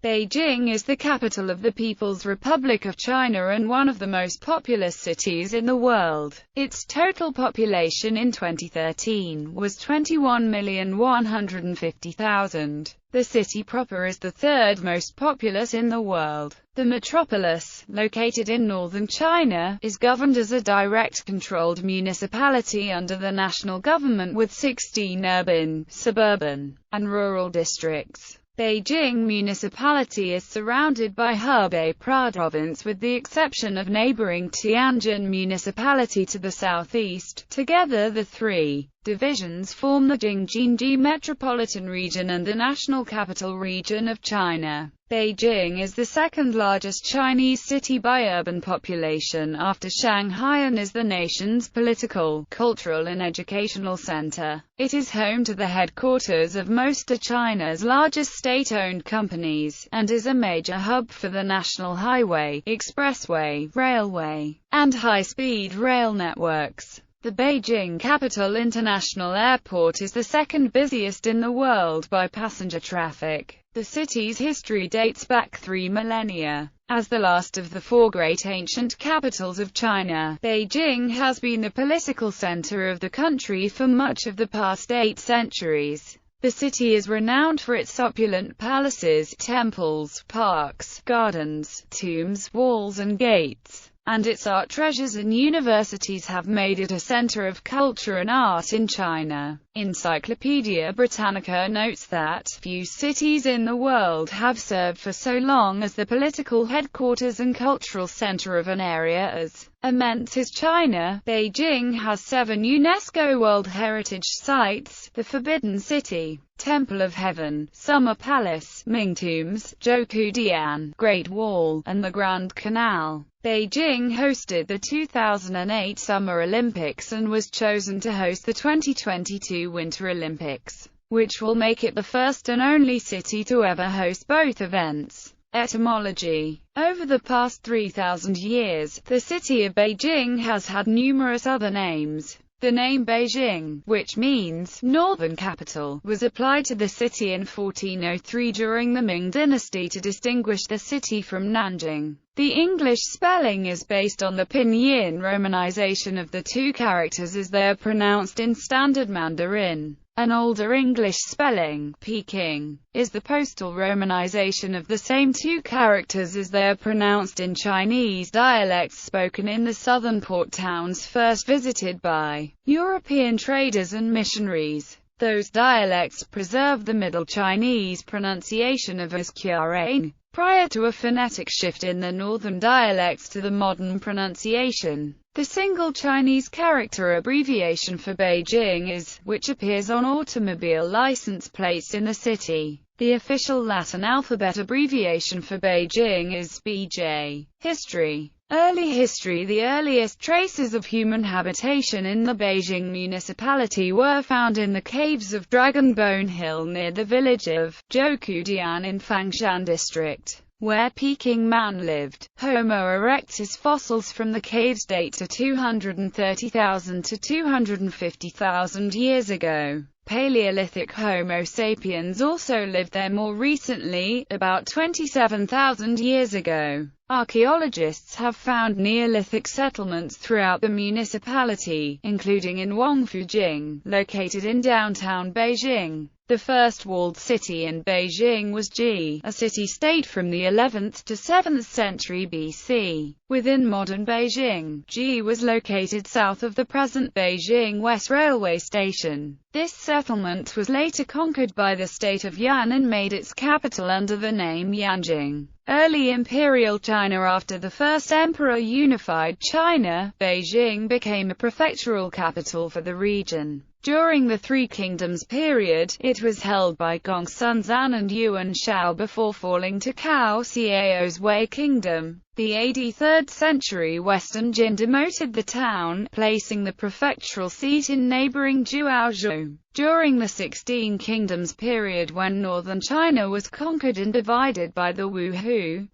Beijing is the capital of the People's Republic of China and one of the most populous cities in the world. Its total population in 2013 was 21,150,000. The city proper is the third most populous in the world. The metropolis, located in northern China, is governed as a direct-controlled municipality under the national government with 16 urban, suburban, and rural districts. Beijing municipality is surrounded by Hebei province with the exception of neighboring Tianjin municipality to the southeast. Together the three divisions form the Jing-Jin-Ji metropolitan region and the national capital region of China. Beijing is the second largest Chinese city by urban population after Shanghai and is the nation's political, cultural and educational center. It is home to the headquarters of most of China's largest state-owned companies, and is a major hub for the national highway, expressway, railway, and high-speed rail networks. The Beijing Capital International Airport is the second busiest in the world by passenger traffic. The city's history dates back 3 millennia. As the last of the four great ancient capitals of China, Beijing has been the political center of the country for much of the past 8 centuries. The city is renowned for its opulent palaces, temples, parks, gardens, tombs, walls and gates. And its art treasures and universities have made it a center of culture and art in China. Encyclopedia Britannica notes that few cities in the world have served for so long as the political headquarters and cultural center of an area as immense as China. Beijing has 7 UNESCO World Heritage Sites: the Forbidden City, Temple of Heaven, Summer Palace, Ming Tombs, Zhoukoudian, Great Wall, and the Grand Canal. Beijing hosted the 2008 Summer Olympics and was chosen to host the 2022 Winter Olympics, which will make it the first and only city to ever host both events. Etymology. Over the past 3,000 years, the city of Beijing has had numerous other names. The name Beijing, which means northern capital, was applied to the city in 1403 during the Ming dynasty to distinguish the city from Nanjing. The English spelling is based on the pinyin romanization of the two characters as they are pronounced in Standard Mandarin. An older English spelling, Peking, is the postal romanization of the same two characters as they are pronounced in Chinese dialects spoken in the southern port towns first visited by European traders and missionaries. Those dialects preserve the Middle Chinese pronunciation of Asqrain, prior to a phonetic shift in the northern dialects to the modern pronunciation. The single Chinese character abbreviation for Beijing is, which appears on automobile license plates in the city. The official Latin alphabet abbreviation for Beijing is BJ. History. Early history. The earliest traces of human habitation in the Beijing municipality were found in the caves of Dragon Bone Hill near the village of Zhoukoudian in Fangshan district, where Peking man lived. Homo erectus fossils from the caves date to 230,000 to 250,000 years ago. Paleolithic Homo sapiens also lived there more recently, about 27,000 years ago. Archaeologists have found Neolithic settlements throughout the municipality, including in Wangfujing, located in downtown Beijing. The first walled city in Beijing was Ji, a city-state from the 11th to 7th century BC. Within modern Beijing, Ji was located south of the present Beijing West Railway Station. This settlement was later conquered by the state of Yan and made its capital under the name Yanjing. Early Imperial China. After the first emperor unified China, Beijing became a prefectural capital for the region. During the Three Kingdoms period, it was held by Gongsun and Yuan Shao before falling to Cao Cao's Wei Kingdom. The AD 3rd century Western Jin demoted the town, placing the prefectural seat in neighboring Zhuozhou. During the 16 Kingdoms period when northern China was conquered and divided by the Wu,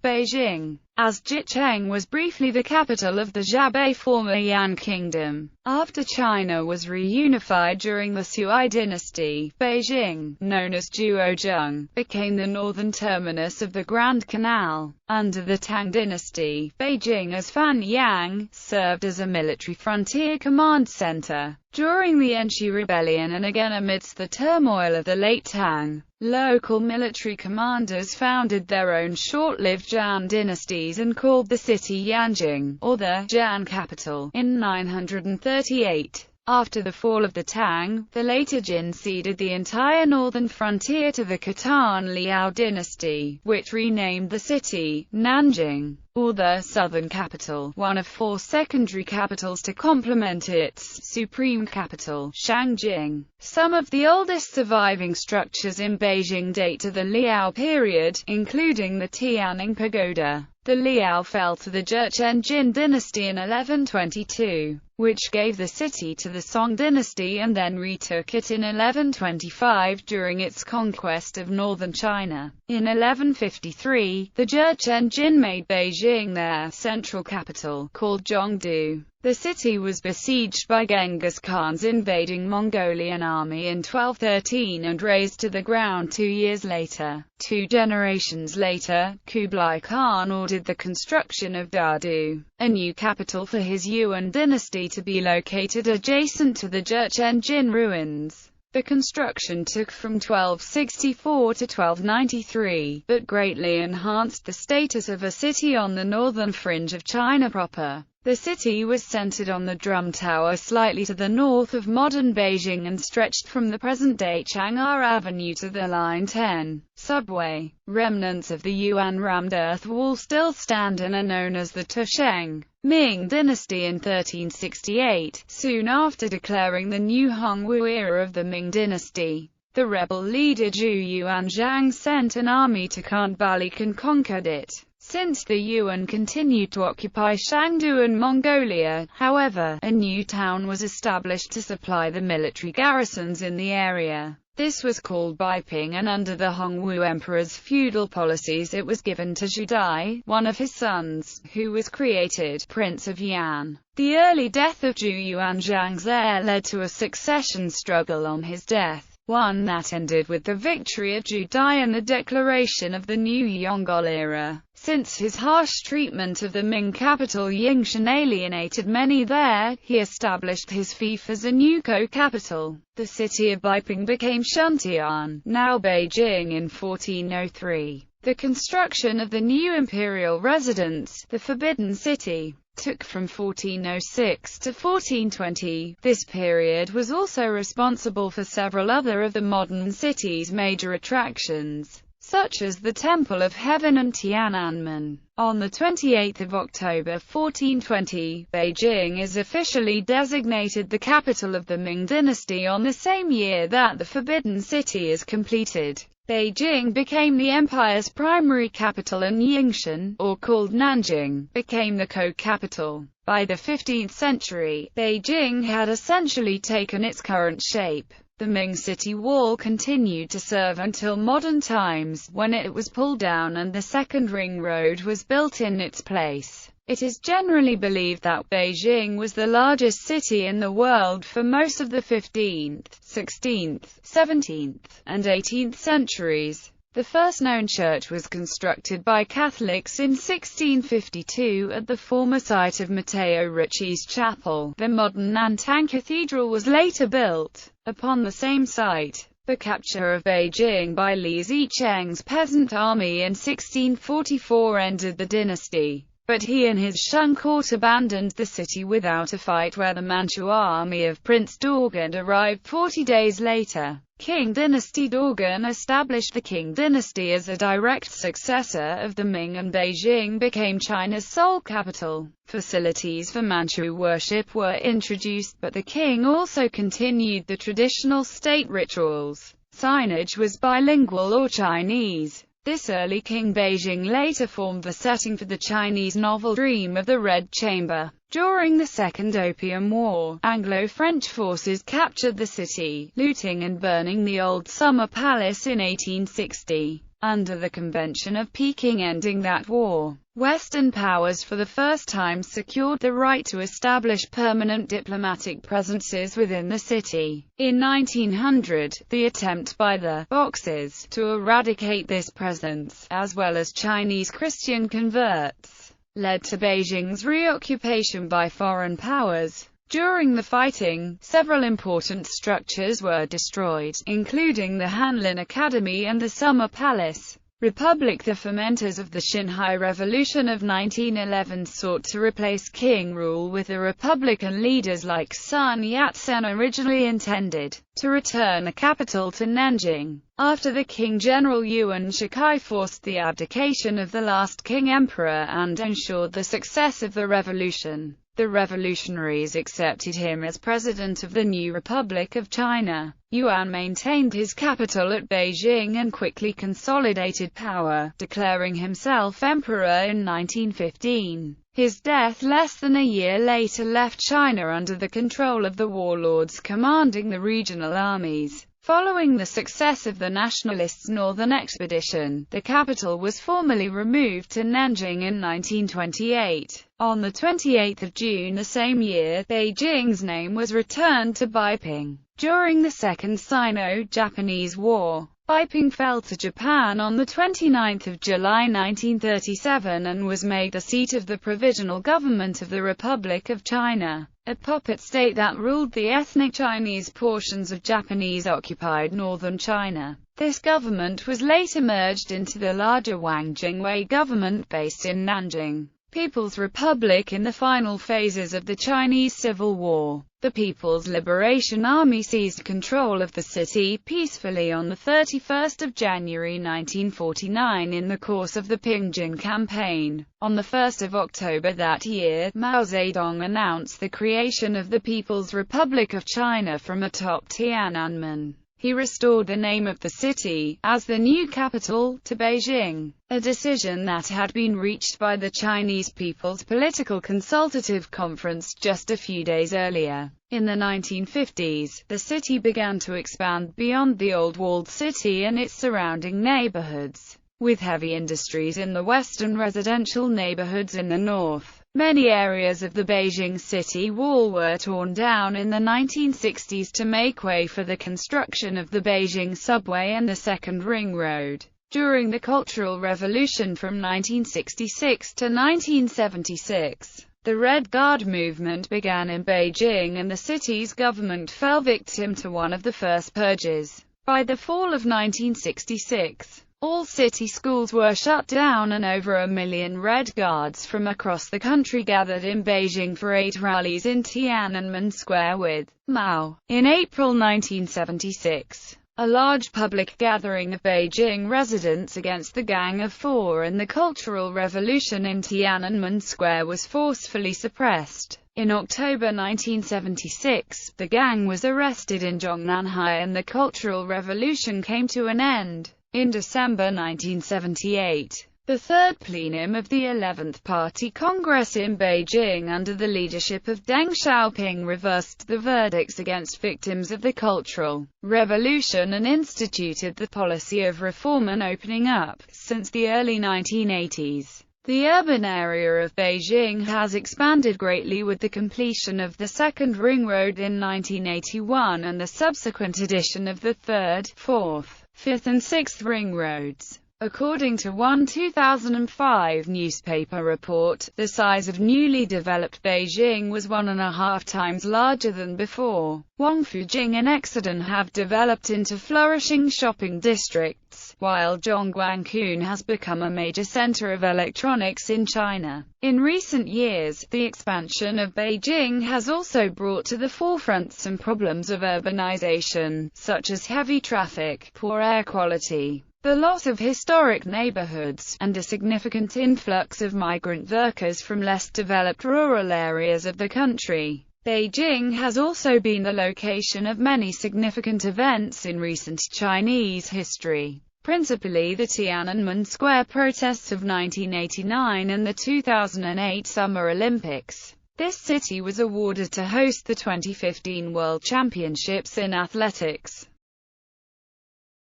Beijing, as Jicheng was briefly the capital of the Jiabei former Yan Kingdom. After China was reunified during the Sui dynasty, Beijing, known as Zhuozheng, became the northern terminus of the Grand Canal. Under the Tang dynasty, Beijing as Fanyang served as a military frontier command center. During the Enshi Rebellion and again amidst the turmoil of the late Tang, local military commanders founded their own short-lived Zhan dynasties and called the city Yanjing, or the Zhan capital, in 938. After the fall of the Tang, the later Jin ceded the entire northern frontier to the Khitan Liao dynasty, which renamed the city Nanjing, or the southern capital, one of 4 secondary capitals to complement its supreme capital, Shangjing. Some of the oldest surviving structures in Beijing date to the Liao period, including the Tianning Pagoda. The Liao fell to the Jurchen Jin dynasty in 1122, which gave the city to the Song dynasty and then retook it in 1125 during its conquest of northern China. In 1153, the Jurchen Jin made Beijing their central capital, called Zhongdu. The city was besieged by Genghis Khan's invading Mongolian army in 1213 and razed to the ground 2 years later. 2 generations later, Kublai Khan ordered the construction of Dadu, a new capital for his Yuan dynasty to be located adjacent to the Jurchen Jin ruins. The construction took from 1264 to 1293, but greatly enhanced the status of a city on the northern fringe of China proper. The city was centered on the Drum Tower slightly to the north of modern Beijing and stretched from the present-day Chang'an Avenue to the Line 10 subway. Remnants of the Yuan rammed earth wall still stand and are known as the Tusheng Ming dynasty in 1368, soon after declaring the new Hongwu era of the Ming dynasty. The rebel leader Zhu Yuanzhang sent an army to Khanbaliq and conquered it. Since the Yuan continued to occupy Shangdu and Mongolia, however, a new town was established to supply the military garrisons in the area. This was called Beiping, and under the Hongwu emperor's feudal policies it was given to Zhu Dai, one of his sons, who was created Prince of Yan. The early death of Zhu Yuanzhang's heir led to a succession struggle on his death, one that ended with the victory of Zhu Dai and the declaration of the new Yonggol era. Since his harsh treatment of the Ming capital Yingshan alienated many there, he established his fief as a new co-capital. The city of Beiping became Shuntian, now Beijing, in 1403. The construction of the new imperial residence, the Forbidden City, took from 1406 to 1420. This period was also responsible for several other of the modern city's major attractions, such as the Temple of Heaven and Tiananmen. On 28 October 1420, Beijing is officially designated the capital of the Ming dynasty on the same year that the Forbidden City is completed. Beijing became the empire's primary capital and Yingshan, or called Nanjing, became the co-capital. By the 15th century, Beijing had essentially taken its current shape. The Ming city wall continued to serve until modern times, when it was pulled down and the second ring road was built in its place. It is generally believed that Beijing was the largest city in the world for most of the 15th, 16th, 17th, and 18th centuries. The first known church was constructed by Catholics in 1652 at the former site of Matteo Ricci's chapel. The modern Nantang Cathedral was later built upon the same site. The capture of Beijing by Li Zicheng's peasant army in 1644 ended the dynasty, but he and his Shun court abandoned the city without a fight, where the Manchu army of Prince Dorgan arrived 40 days later. Qing dynasty Dorgan established the Qing dynasty as a direct successor of the Ming, and Beijing became China's sole capital. Facilities for Manchu worship were introduced, but the king also continued the traditional state rituals. Signage was bilingual or Chinese. This early King Beijing later formed the setting for the Chinese novel Dream of the Red Chamber. During the Second Opium War, Anglo-French forces captured the city, looting and burning the old Summer Palace in 1860. Under the Convention of Peking ending that war, Western powers for the first time secured the right to establish permanent diplomatic presences within the city. In 1900, the attempt by the Boxers to eradicate this presence, as well as Chinese Christian converts, led to Beijing's reoccupation by foreign powers. During the fighting, several important structures were destroyed, including the Hanlin Academy and the Summer Palace. Republic. The fomenters of the Xinhai Revolution of 1911 sought to replace Qing rule with the Republican leaders like Sun Yat-sen originally intended to return the capital to Nanjing. After the Qing General Yuan Shikai forced the abdication of the last Qing emperor and ensured the success of the revolution, the revolutionaries accepted him as president of the new Republic of China. Yuan maintained his capital at Beijing and quickly consolidated power, declaring himself emperor in 1915. His death less than a year later left China under the control of the warlords commanding the regional armies. Following the success of the nationalists' northern expedition, the capital was formally removed to Nanjing in 1928. On 28 June the same year, Beijing's name was returned to Beiping. During the Second Sino-Japanese War, Beiping fell to Japan on 29 July 1937 and was made the seat of the Provisional Government of the Republic of China, a puppet state that ruled the ethnic Chinese portions of Japanese-occupied northern China. This government was later merged into the larger Wang Jingwei government based in Nanjing People's Republic in the final phases of the Chinese Civil War. The People's Liberation Army seized control of the city peacefully on 31 January 1949 in the course of the Pingjin Campaign. On 1 October that year, Mao Zedong announced the creation of the People's Republic of China from atop Tiananmen. He restored the name of the city, as the new capital, to Beijing, a decision that had been reached by the Chinese People's Political Consultative Conference just a few days earlier. In the 1950s, the city began to expand beyond the old walled city and its surrounding neighborhoods, with heavy industries in the west and residential neighborhoods in the north. Many areas of the Beijing city wall were torn down in the 1960s to make way for the construction of the Beijing subway and the Second Ring Road. During the Cultural Revolution from 1966 to 1976, the Red Guard movement began in Beijing and the city's government fell victim to one of the first purges. By the fall of 1966, all city schools were shut down and over 1 million Red Guards from across the country gathered in Beijing for 8 rallies in Tiananmen Square with Mao. In April 1976, a large public gathering of Beijing residents against the Gang of Four and the Cultural Revolution in Tiananmen Square was forcefully suppressed. In October 1976, the gang was arrested in Zhongnanhai and the Cultural Revolution came to an end. In December 1978, the third plenum of the 11th Party Congress in Beijing under the leadership of Deng Xiaoping reversed the verdicts against victims of the Cultural Revolution and instituted the policy of reform and opening up. Since the early 1980s, the urban area of Beijing has expanded greatly with the completion of the Second Ring Road in 1981 and the subsequent addition of the third, fourth, fifth and sixth ring roads. According to one 2005 newspaper report, the size of newly developed Beijing was 1.5 times larger than before. Wangfujing and Exodus have developed into flourishing shopping districts, while Zhongguancun has become a major center of electronics in China. In recent years, the expansion of Beijing has also brought to the forefront some problems of urbanization, such as heavy traffic, poor air quality, the loss of historic neighborhoods, and a significant influx of migrant workers from less developed rural areas of the country. Beijing has also been the location of many significant events in recent Chinese history, principally the Tiananmen Square protests of 1989 and the 2008 Summer Olympics. This city was awarded to host the 2015 World Championships in athletics.